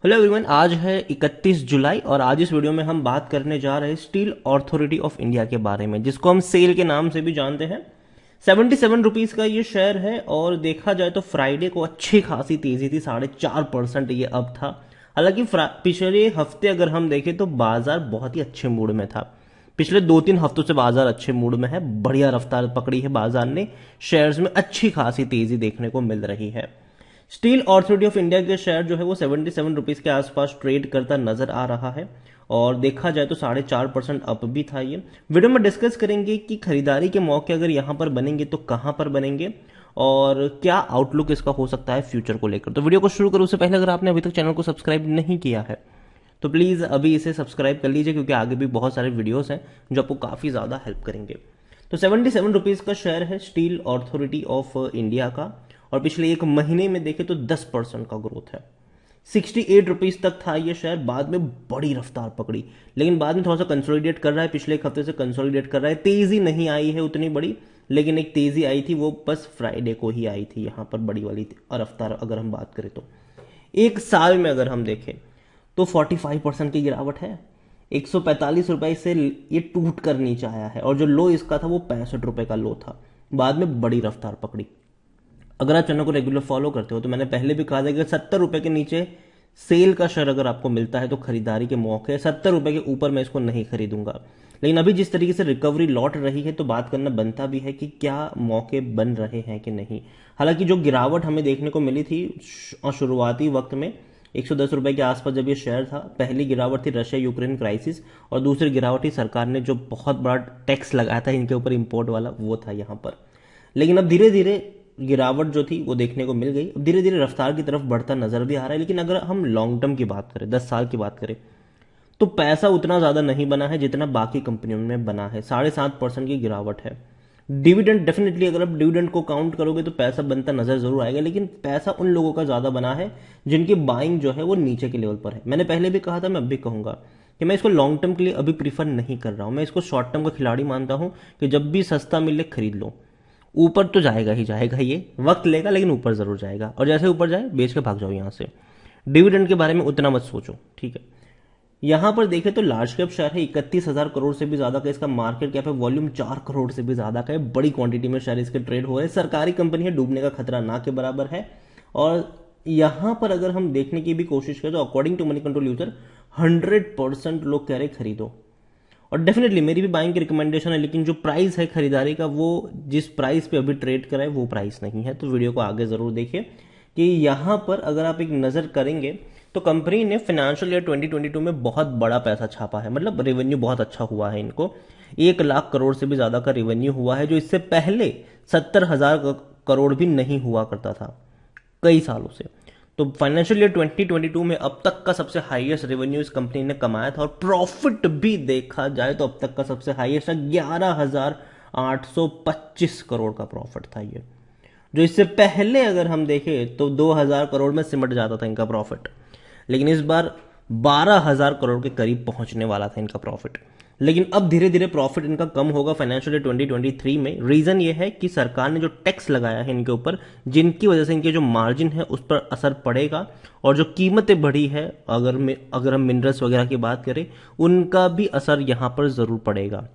Hello everyone, आज है 31 जुलाई और आज इस वीडियो में हम बात करने जा रहे हैं स्टील अथॉरिटी ऑफ इंडिया के बारे में, जिसको हम सेल के नाम से भी जानते हैं। 77 रुपीज का ये शेयर है और देखा जाए तो फ्राइडे को अच्छी खासी तेजी थी, 4.5% ये अब था। हालांकि पिछले हफ्ते अगर हम देखें तो बाजार बहुत ही अच्छे मूड में था। पिछले 2-3 हफ्तों से बाजार अच्छे मूड में है, बढ़िया रफ्तार पकड़ी है बाजार ने, शेयर्स में अच्छी खासी तेजी देखने को मिल रही है। स्टील अथॉरिटी ऑफ इंडिया के शेयर जो है वो 77 रुपीज के आसपास ट्रेड करता नजर आ रहा है और देखा जाए तो 4.5% अप भी था। ये वीडियो में डिस्कस करेंगे कि खरीदारी के मौके अगर यहां पर बनेंगे तो कहां पर बनेंगे और क्या आउटलुक इसका हो सकता है फ्यूचर को लेकर। तो वीडियो को शुरू करूं उससे पहले अगर आपने अभी तक चैनल को सब्सक्राइब नहीं किया है तो प्लीज अभी इसे सब्सक्राइब कर लीजिए, क्योंकि आगे भी बहुत सारे वीडियोस हैं जो आपको काफी ज्यादा हेल्प करेंगे। तो 77 रुपीज का शेयर है स्टील अथॉरिटी ऑफ इंडिया का और पिछले एक महीने में देखें तो 10% का ग्रोथ है। 68 रुपीज तक था ये शेयर, बाद में बड़ी रफ्तार पकड़ी, लेकिन बाद में थोड़ा सा कंसोलिडेट कर रहा है। पिछले एक हफ्ते से कंसोलिडेट कर रहा है, तेजी नहीं आई है उतनी बड़ी, लेकिन एक तेजी आई थी, वो बस फ्राइडे को ही आई थी। यहां पर बड़ी वाली रफ्तार अगर हम बात करें तो एक साल में अगर हम देखें तो 45% की गिरावट है। 145 रुपए से ये टूट कर नीचे आया है और जो लो इसका था वो 65 रुपए का लो था, बाद में बड़ी रफ्तार पकड़ी। अगर आप चैनल को रेगुलर फॉलो करते हो तो मैंने पहले भी कहा था कि 70 रुपए के नीचे सेल का शेयर अगर आपको मिलता है तो खरीदारी के मौके, 70 रुपए के ऊपर मैं इसको नहीं खरीदूंगा। लेकिन अभी जिस तरीके से रिकवरी लौट रही है तो बात करना बनता भी है कि क्या मौके बन रहे हैं कि नहीं। हालांकि जो गिरावट हमें देखने को मिली थी शुरुआती वक्त में 110 रुपए के आसपास जब ये शेयर था, पहली गिरावट थी रशिया यूक्रेन क्राइसिस और दूसरी गिरावट थी सरकार ने जो बहुत बड़ा टैक्स लगाया था इनके ऊपर, इंपोर्ट वाला, वो था यहां पर। लेकिन अब धीरे धीरे गिरावट जो थी वो देखने को मिल गई, अब धीरे धीरे रफ्तार की तरफ बढ़ता नजर भी आ रहा है। लेकिन अगर हम लॉन्ग टर्म की बात करें, 10 साल की बात करें, तो पैसा उतना ज्यादा नहीं बना है जितना बाकी कंपनियों में बना है। 7.5% की गिरावट है। डिविडेंड डेफिनेटली अगर आप डिविडेंड को काउंट करोगे तो पैसा बनता नजर जरूर आएगा, लेकिन पैसा उन लोगों का ज्यादा बना है जिनकी बाइंग जो है वो नीचे के लेवल पर है। मैंने पहले भी कहा था, मैं अब भी कहूंगा कि मैं इसको लॉन्ग टर्म के लिए अभी प्रीफर नहीं कर रहा हूं। मैं इसको शॉर्ट टर्म का खिलाड़ी मानता हूं कि जब भी सस्ता मिले खरीद लो। ऊपर तो जाएगा ही जाएगा, ये वक्त लेगा लेकिन ऊपर जरूर जाएगा, और जैसे ऊपर जाए बेच के भाग जाओ यहां से। डिविडेंड के बारे में उतना मत सोचो, ठीक है। यहां पर देखें तो लार्ज कैप शेयर है, 31,000 करोड़ से भी ज्यादा का इसका मार्केट कैप है, वॉल्यूम 4 करोड़ से भी ज्यादा का है, बड़ी क्वांटिटी में शेयर इसके ट्रेड हो रहे हैं। सरकारी कंपनी है, डूबने का खतरा ना के बराबर है। और यहां पर अगर हम देखने की भी कोशिश करें तो according to Moneycontrol user 100% लोग कह रहे खरीदो, और डेफिनेटली मेरी भी बाइंग की रिकमेंडेशन है। लेकिन जो प्राइस है खरीदारी का वो जिस प्राइस पे अभी ट्रेड कराए वो प्राइस नहीं है। तो वीडियो को आगे जरूर देखिए कि यहां पर अगर आप एक नजर करेंगे तो कंपनी ने फाइनेंशियल ईयर 2022 में बहुत बड़ा पैसा छापा है, मतलब रेवेन्यू बहुत अच्छा हुआ है इनको। 1 लाख करोड़ से भी ज्यादा का रेवेन्यू हुआ है, जो इससे पहले 70,000 करोड़ भी नहीं हुआ करता था कई सालों से। तो फाइनेंशियल ईयर 2022 में अब तक का सबसे हाईएस्ट रेवेन्यू इस कंपनी ने कमाया था, और प्रॉफिट भी देखा जाए तो अब तक का सबसे हाईएस्ट है, 11,825 करोड़ का प्रॉफिट था ये, जो इससे पहले अगर हम देखें तो 2,000 करोड़ में सिमट जाता था इनका प्रॉफिट। लेकिन इस बार 12,000 करोड़ के करीब पहुंचने वाला था इनका प्रॉफिट। लेकिन अब धीरे धीरे प्रॉफिट इनका कम होगा फाइनेंशियल ईयर 2023 में। रीजन ये है कि सरकार ने जो टैक्स लगाया है इनके ऊपर, जिनकी वजह से इनके जो मार्जिन है उस पर असर पड़ेगा, और जो कीमतें बढ़ी है अगर हम मिनरल्स वगैरह की बात करें उनका भी असर यहां पर जरूर पड़ेगा।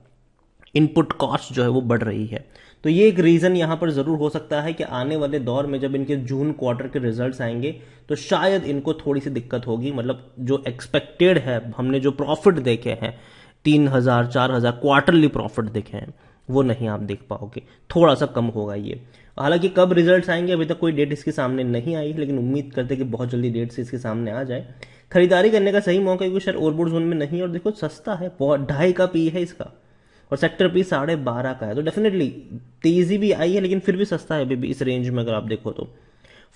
इनपुट कॉस्ट जो है वो बढ़ रही है। तो ये एक रीजन यहां पर जरूर हो सकता है कि आने वाले दौर में जब इनके जून क्वार्टर के रिजल्ट्स आएंगे तो शायद इनको थोड़ी सी दिक्कत होगी। मतलब जो एक्सपेक्टेड है, हमने जो प्रॉफिट देखे हैं 3,000 4,000 क्वार्टरली प्रॉफिट देखे हैं वो नहीं आप देख पाओगे, थोड़ा सा कम होगा ये। हालांकि कब रिजल्ट्स आएंगे अभी तक कोई डेट इसके सामने नहीं आई है, लेकिन उम्मीद करते कि बहुत जल्दी डेट से इसके सामने आ जाए। खरीदारी करने का सही मौका है क्योंकि शेयर ओवरबोर्ड जोन में नहीं है, और देखो सस्ता है, 2.5 का पी है इसका, और सेक्टर पी 12.5 का है। तो डेफिनेटली तेजी भी आई है लेकिन फिर भी सस्ता है अभी भी इस रेंज में अगर आप देखो तो।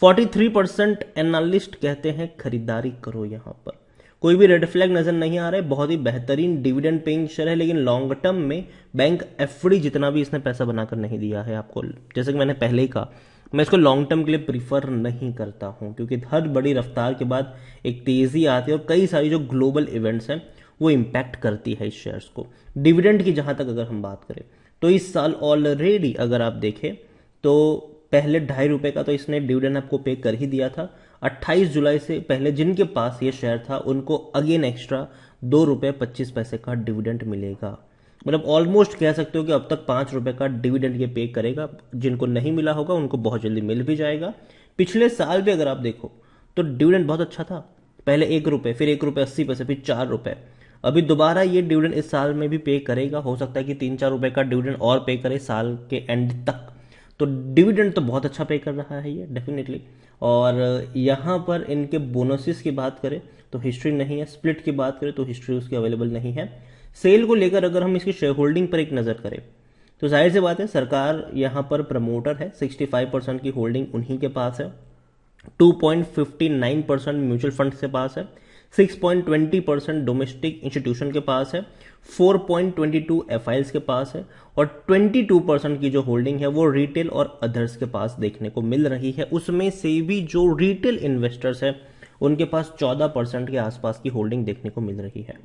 43% एनालिस्ट कहते हैं खरीदारी करो यहां पर। कोई भी रेड फ्लैग नजर नहीं आ रहा है, बहुत ही बेहतरीन डिविडेंड पेइंग शेयर है, लेकिन लॉन्ग टर्म में बैंक एफडी जितना भी इसने पैसा बनाकर नहीं दिया है आपको, जैसे कि मैंने पहले ही कहा, मैं इसको लॉन्ग टर्म के लिए प्रीफर नहीं करता हूं, क्योंकि हर बड़ी रफ्तार के बाद एक तेजी आती है और कई सारी जो ग्लोबल इवेंट्स हैं वो इंपैक्ट करती है इस शेयर्स को। डिविडेंड की जहां तक अगर हम बात करें तो इस साल ऑलरेडी अगर आप देखें तो पहले 2.5 रुपए का तो इसने डिविडेंड आपको पे कर ही दिया था। 28 जुलाई से पहले जिनके पास ये शेयर था उनको अगेन एक्स्ट्रा ₹2.25 का डिविडेंड मिलेगा। मतलब ऑलमोस्ट कह सकते हो कि अब तक ₹5 का डिविडेंड ये पे करेगा। जिनको नहीं मिला होगा उनको बहुत जल्दी मिल भी जाएगा। पिछले साल भी अगर आप देखो तो डिविडेंड बहुत अच्छा था। पहले ₹1, फिर ₹1.80, फिर ₹4। अभी दोबारा ये डिविडेंड इस साल में भी पे करेगा। हो सकता है कि ₹3-4 का डिविडेंड और पे करे साल के एंड तक। तो डिविडेंड तो बहुत अच्छा पे कर रहा है ये डेफिनेटली। और यहाँ पर इनके बोनसेस की बात करें तो हिस्ट्री नहीं है, स्प्लिट की बात करें तो हिस्ट्री उसकी अवेलेबल नहीं है। सेल को लेकर अगर हम इसकी शेयर होल्डिंग पर एक नज़र करें तो जाहिर सी बात है सरकार यहाँ पर प्रमोटर है, 65% की होल्डिंग उन्हीं के पास है। 2.59% म्यूचुअल फंड के पास है, 6.20% डोमेस्टिक इंस्टीट्यूशन के पास है, 4.22 एफआईएल्स के पास है और 22% की जो होल्डिंग है वो रिटेल और अदर्स के पास देखने को मिल रही है। उसमें से भी जो रिटेल इन्वेस्टर्स है उनके पास 14% के आसपास की होल्डिंग देखने को मिल रही है।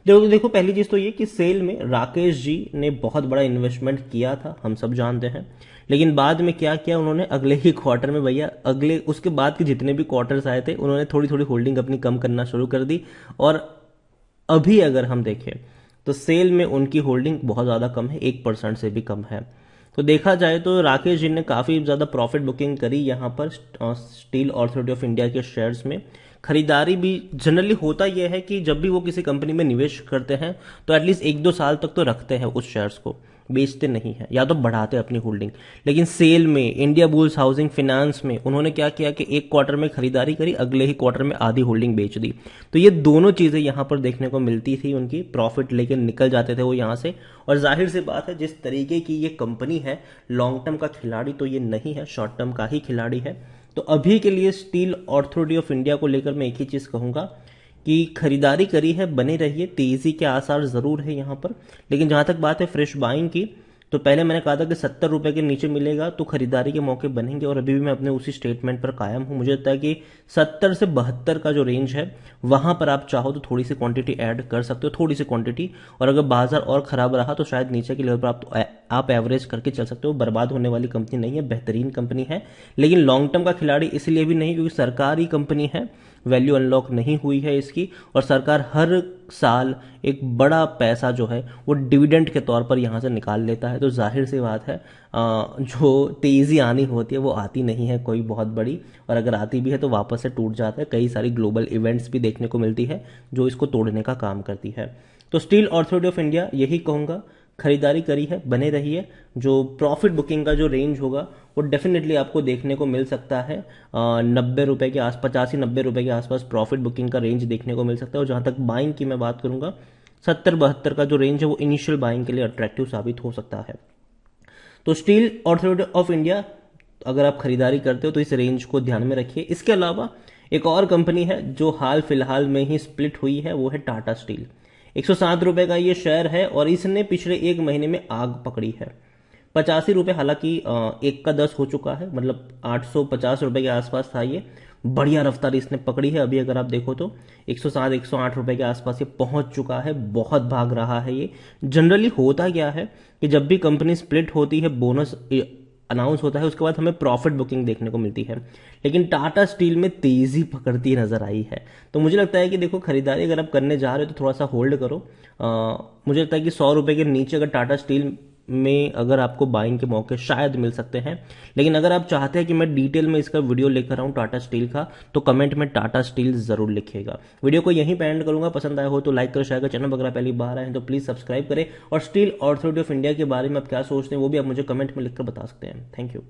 देखो पहली चीज तो ये कि सेल में राकेश जी ने बहुत बड़ा इन्वेस्टमेंट किया था, हम सब जानते हैं। लेकिन बाद में क्या किया उन्होंने, अगले ही क्वार्टर में भैया अगले उसके बाद के जितने भी क्वार्टर्स आए थे उन्होंने थोड़ी थोड़ी होल्डिंग अपनी कम करना शुरू कर दी। और अभी अगर हम देखें तो सेल में उनकी होल्डिंग बहुत ज़्यादा कम है, 1% से भी कम है। तो देखा जाए तो राकेश जी ने काफ़ी ज़्यादा प्रॉफिट बुकिंग करी यहाँ पर स्टील अथॉरिटी ऑफ इंडिया के शेयर्स में। खरीदारी भी जनरली होता यह है कि जब भी वो किसी कंपनी में निवेश करते हैं तो एटलीस्ट 1-2 साल तक तो रखते हैं उस शेयर्स को, बेचते नहीं है या तो बढ़ाते हैं अपनी होल्डिंग। लेकिन सेल में, इंडिया बुल्स हाउसिंग फाइनेंस में उन्होंने क्या किया कि एक क्वार्टर में खरीदारी करी, अगले ही क्वार्टर में आधी होल्डिंग बेच दी। तो ये दोनों चीज़ें यहाँ पर देखने को मिलती थी, उनकी प्रॉफिट लेके निकल जाते थे वो यहाँ से। और जाहिर सी बात है जिस तरीके की ये कंपनी है, लॉन्ग टर्म का खिलाड़ी तो ये नहीं है, शॉर्ट टर्म का ही खिलाड़ी है। तो अभी के लिए स्टील अथॉरिटी ऑफ इंडिया को लेकर मैं एक ही चीज़ कहूँगा कि खरीदारी करी है, बने रहिए, तेज़ी के आसार ज़रूर है यहाँ पर। लेकिन जहाँ तक बात है फ्रेश बाइंग की, तो पहले मैंने कहा था कि ₹70 के नीचे मिलेगा तो खरीदारी के मौके बनेंगे और अभी भी मैं अपने उसी स्टेटमेंट पर कायम हूँ। मुझे लगता है कि 70 से 72 का जो रेंज है वहाँ पर आप चाहो तो थोड़ी सी क्वांटिटी ऐड कर सकते हो, थोड़ी सी क्वांटिटी। और अगर बाजार और ख़राब रहा तो शायद नीचे के लेवल पर आप एवरेज करके चल सकते हो। बर्बाद होने वाली कंपनी नहीं है, बेहतरीन कंपनी है। लेकिन लॉन्ग टर्म का खिलाड़ी इसलिए भी नहीं क्योंकि सरकारी कंपनी है, वैल्यू अनलॉक नहीं हुई है इसकी, और सरकार हर साल एक बड़ा पैसा जो है वो डिविडेंड के तौर पर यहाँ से निकाल लेता है। तो जाहिर सी बात है जो तेज़ी आनी होती है वो आती नहीं है कोई बहुत बड़ी, और अगर आती भी है तो वापस से टूट जाता है। कई सारी ग्लोबल इवेंट्स भी देखने को मिलती है जो इसको तोड़ने का काम करती है। तो स्टील अथॉरिटी ऑफ इंडिया यही कहूँगा, खरीदारी करी है, बने रहिए। जो प्रॉफिट बुकिंग का जो रेंज होगा वो डेफिनेटली आपको देखने को मिल सकता है। 90 रुपए के आस 85-90 रुपए के आसपास प्रॉफिट बुकिंग का रेंज देखने को मिल सकता है। और जहाँ तक बाइंग की मैं बात करूंगा, 70-72 का जो रेंज है वो इनिशियल बाइंग के लिए अट्रैक्टिव साबित हो सकता है। तो स्टील अथॉरिटी ऑफ इंडिया अगर आप खरीदारी करते हो तो इस रेंज को ध्यान में रखिए। इसके अलावा एक और कंपनी है जो हाल फिलहाल में ही स्प्लिट हुई है, वो है टाटा स्टील। 107 रुपए का ये शेयर है और इसने पिछले एक महीने में आग पकड़ी है। 85 रुपए, हालांकि 1 का 10 हो चुका है, मतलब 850 रुपए के आसपास था ये। बढ़िया रफ्तार इसने पकड़ी है। अभी अगर आप देखो तो 107-108 रुपए के आसपास ये पहुंच चुका है, बहुत भाग रहा है ये। जनरली होता क्या है कि जब भी कंपनी स्प्लिट होती है, बोनस अनाउंस होता है, उसके बाद हमें प्रॉफिट बुकिंग देखने को मिलती है। लेकिन टाटा स्टील में तेजी पकड़ती नजर आई है। तो मुझे लगता है कि देखो, खरीदारी अगर आप करने जा रहे हो तो थोड़ा सा होल्ड करो। मुझे लगता है कि 100 रुपए के नीचे अगर टाटा स्टील में अगर आपको बाइंग के मौके शायद मिल सकते हैं। लेकिन अगर आप चाहते हैं कि मैं डिटेल में इसका वीडियो लेकर आऊं टाटा स्टील का, तो कमेंट में टाटा स्टील जरूर लिखिएगा। वीडियो को यहीं पे एंड करूंगा। पसंद आया हो तो लाइक करो, शेयर करो। चैनल अगर पहली बार आए हैं तो प्लीज सब्सक्राइब करें। और स्टील अथॉरिटी ऑफ इंडिया के बारे में आप क्या सोचते हैं वो भी आप मुझे कमेंट में लिखकर बता सकते हैं। Thank you.